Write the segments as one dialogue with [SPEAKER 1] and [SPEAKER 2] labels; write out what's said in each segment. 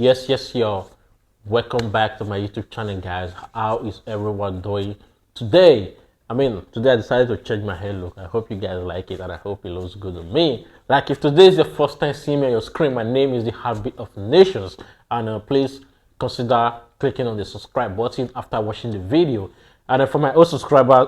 [SPEAKER 1] Yes, yo. Welcome back to my YouTube channel, guys. How is everyone doing today? Today I decided to change my hair look. I hope you guys like it and I hope it looks good on me. Like, if today is your first time seeing me on your screen, my name is The Heartbeat of Nations. And please consider clicking on the subscribe button after watching the video. And for my old subscribers,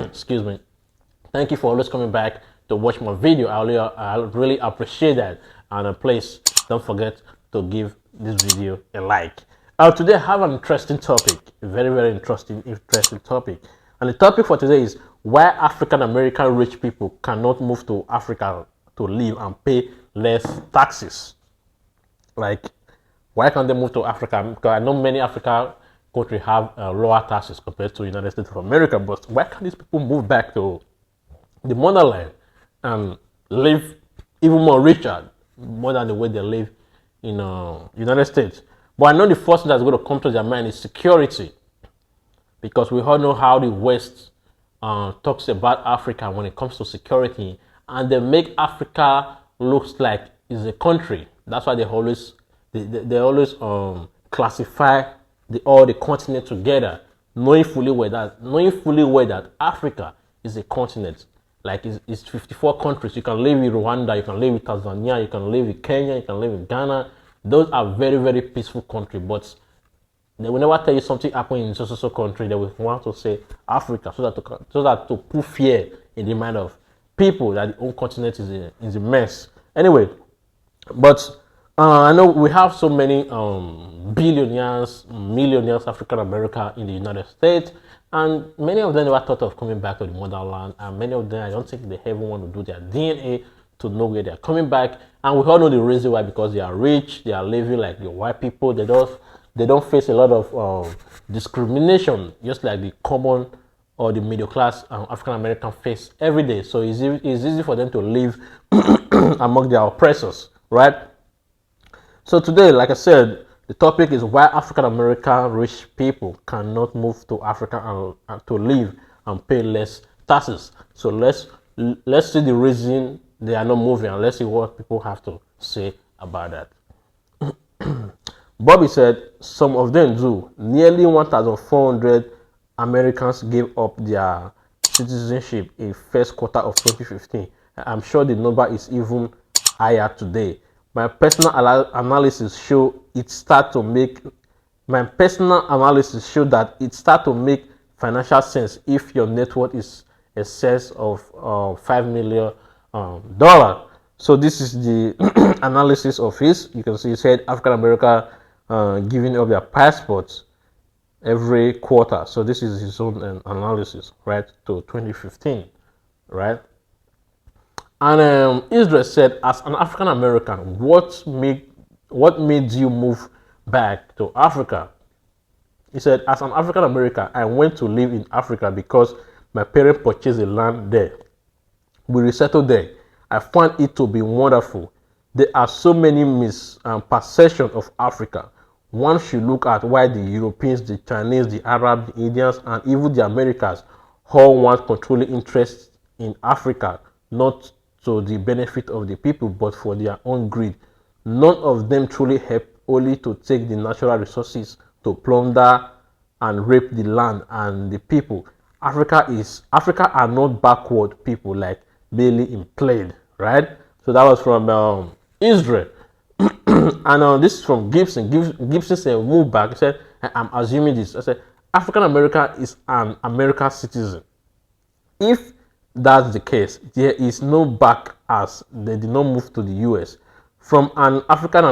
[SPEAKER 1] excuse me, thank you for always coming back to watch my video. I really appreciate that. And please don't forget to give this video a like. Today I have an interesting topic, a very interesting topic. And the topic for today is why African American rich people cannot move to Africa to live and pay less taxes. Like, why can't they move to Africa? Because I know many African countries have lower taxes compared to the United States of America, but why can't these people move back to the motherland and live even more richer, more than the way they live in United States? But I know the first thing that's going to come to their mind is security, because we all know how the West talks about Africa when it comes to security, and they make Africa looks like it's a country. That's why they always classify all the continent together, knowing fully well that Africa is a continent. Like, it's 54 countries. You can live in Rwanda, you can live in Tanzania, you can live in Kenya, you can live in Ghana. Those are very peaceful countries, but they will never tell you something happened in so country. They will want to say Africa, so that to put fear in the mind of people that the whole continent is a mess. Anyway, but I know we have so many billionaires, millionaires, African American in the United States, and many of them never thought of coming back to the motherland. And many of them, I don't think they ever want to do their DNA to know where they are coming back. And we all know the reason why: because they are rich, they are living like the white people. They don't face a lot of discrimination, just like the common or the middle class African American face every day. So it's easy for them to live among their oppressors, right? So today, like I said, the topic is why African American rich people cannot move to Africa and to live and pay less taxes. So let's see the reason they are not moving, and let's see what people have to say about that. Bobby said some of them do. Nearly 1,400 Americans gave up their citizenship in first quarter of 2015. I'm sure the number is even higher today. My personal analysis show that it start to make financial sense if your net worth is excess of $5 million. So this is the analysis of his. You can see he said African America giving up their passports every quarter. So this is his own analysis, right, to 2015, right? And Israel said, as an African American, what made you move back to Africa? He said, as an African American, I went to live in Africa because my parents purchased a land there. We resettled there. I found it to be wonderful. There are so many misperceptions of Africa. One should look at why the Europeans, the Chinese, the Arabs, the Indians, and even the Americans all want controlling interests in Africa, not to the benefit of the people, but for their own greed. None of them truly help, only to take the natural resources to plunder and rape the land and the people. Africa are not backward people like Bailey implied, right? So that was from Israel. And this is from Gibson. Gibson said, move back. He said, I'm assuming this. I said, African American is an American citizen. If that's the case, there is no back, as they did not move to the US from an African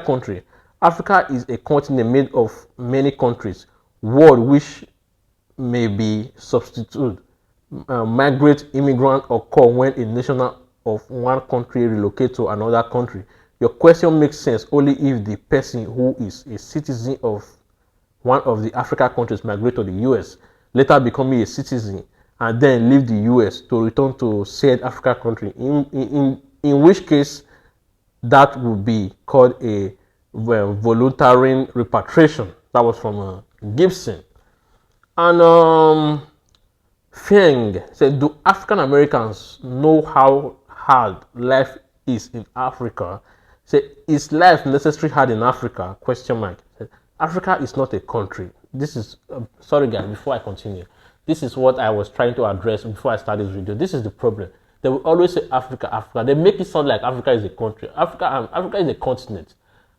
[SPEAKER 1] country. Africa is a continent made of many countries, world which may be substitute, migrate, immigrant occur when a national of one country relocate to another country. Your question makes sense only if the person who is a citizen of one of the African countries migrate to the US, later becoming a citizen, and then leave the US to return to said African country, in which case that would be called a voluntary repatriation. That was from Gibson. And Feng said, do African Americans know how hard life is in Africa? Say, is life necessary hard in Africa? Question mark. Africa is not a country. This is sorry guys, before I continue, this is what I was trying to address before I started this video. This is the problem. They will always say Africa, Africa. They make it sound like Africa is a country. Africa is a continent,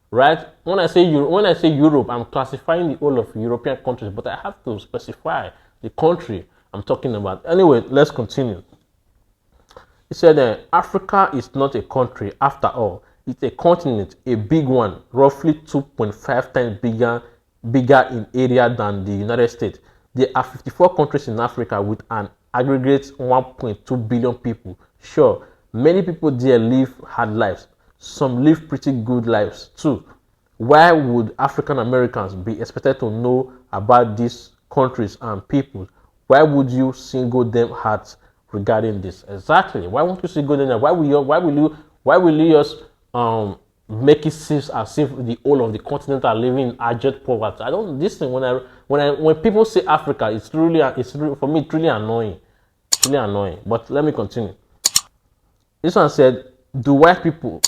[SPEAKER 1] right? When I say Europe, I'm classifying the whole of European countries, but I have to specify the country I'm talking about. Anyway, let's continue. He said Africa is not a country after all. It's a continent, a big one, roughly 2.5 times bigger in area than the United States. There are 54 countries in Africa with an aggregate 1.2 billion people. Sure, many people there live hard lives. Some live pretty good lives too. Why would African Americans be expected to know about these countries and people? Why would you single them out regarding this? Exactly. Why won't you single them out? Why will you just make it seem as if the whole of the continent are living in abject poverty? I don't. This thing when people say Africa, it's really for me it's really annoying. It's really annoying. But let me continue. This one said, do white people?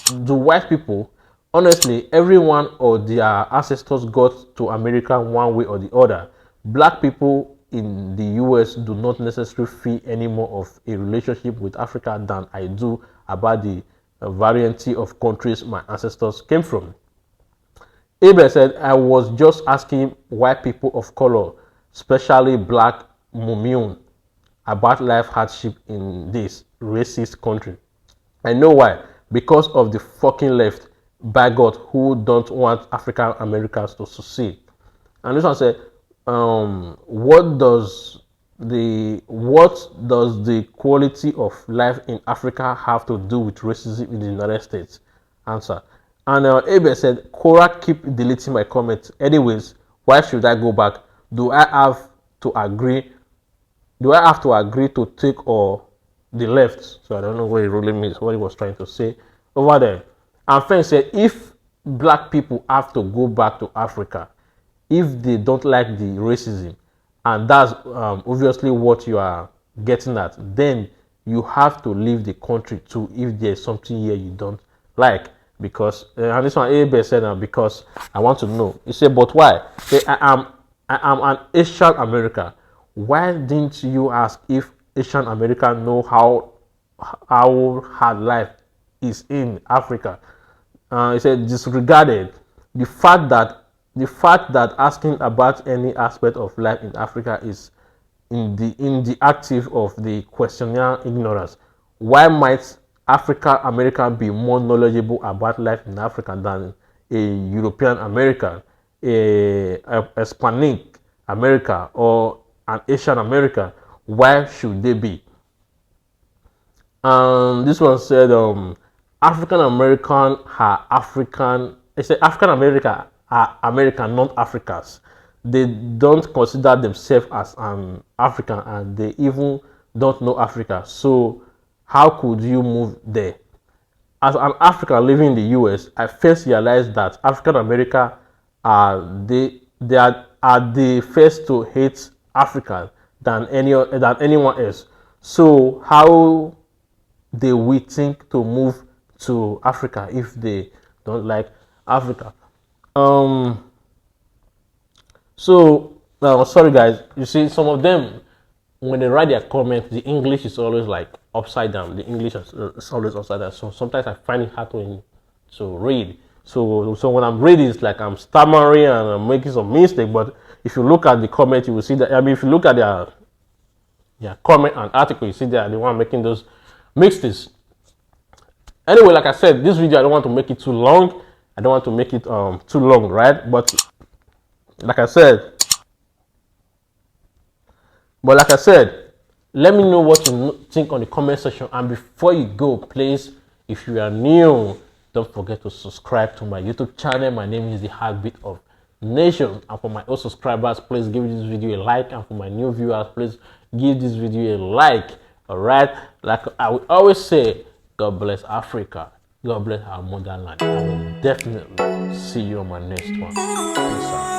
[SPEAKER 1] Honestly, everyone or their ancestors got to America one way or the other. Black people in the US do not necessarily feel any more of a relationship with Africa than I do about the variety of countries my ancestors came from. Abel said, I was just asking white people of color, especially black Mumiun, about life hardship in this racist country. I know why. Because of the fucking left, by God, who don't want African Americans to succeed. And this one said, what does the quality of life in Africa have to do with racism in the United States? Answer. And Abel said, Cora, keep deleting my comments. Anyways, why should I go back? Do I have to agree to take or the left? So I don't know what it really means, what he was trying to say over there. And friend said, if black people have to go back to Africa, if they don't like the racism, and that's obviously what you are getting at, then you have to leave the country too if there's something here you don't like. Because and this one Abe said because I want to know. He said, but why? Say, I am an Asian American. Why didn't you ask if Asian Americans know how hard life is in Africa? He said, disregarded the fact that asking about any aspect of life in Africa is in the active of the questionnaire ignorance. Why might African American be more knowledgeable about life in Africa than a European American, a Hispanic American, or an Asian American? Why should they be? This one said, African American are African. It said African American are American, not Africans. They don't consider themselves as an African, and they even don't know Africa. So how could you move there? As an African living in the US, I first realized that African American are the first to hate Africa than anyone else. So how they will think to move to Africa if they don't like Africa? Sorry guys, you see some of them when they write their comments, the English is always like upside down. The English is always upside down. So sometimes I find it hard to read. So when I'm reading, it's like I'm stammering and I'm making some mistake. But if you look at the comment, you will see that. I mean, if you look at their comment and article, you see that the one making those mistakes. Anyway, like I said, this video I don't want to make it too long. I don't want to make it too long, right? But like I said, let me know what you think on the comment section. And before you go, please, if you are new, don't forget to subscribe to my YouTube channel. My name is The Heartbeat of Nation. And for my old subscribers, please give this video a like. And for my new viewers, please give this video a like. All right? Like I would always say, God bless Africa. God bless our motherland. I will definitely see you on my next one. Peace out.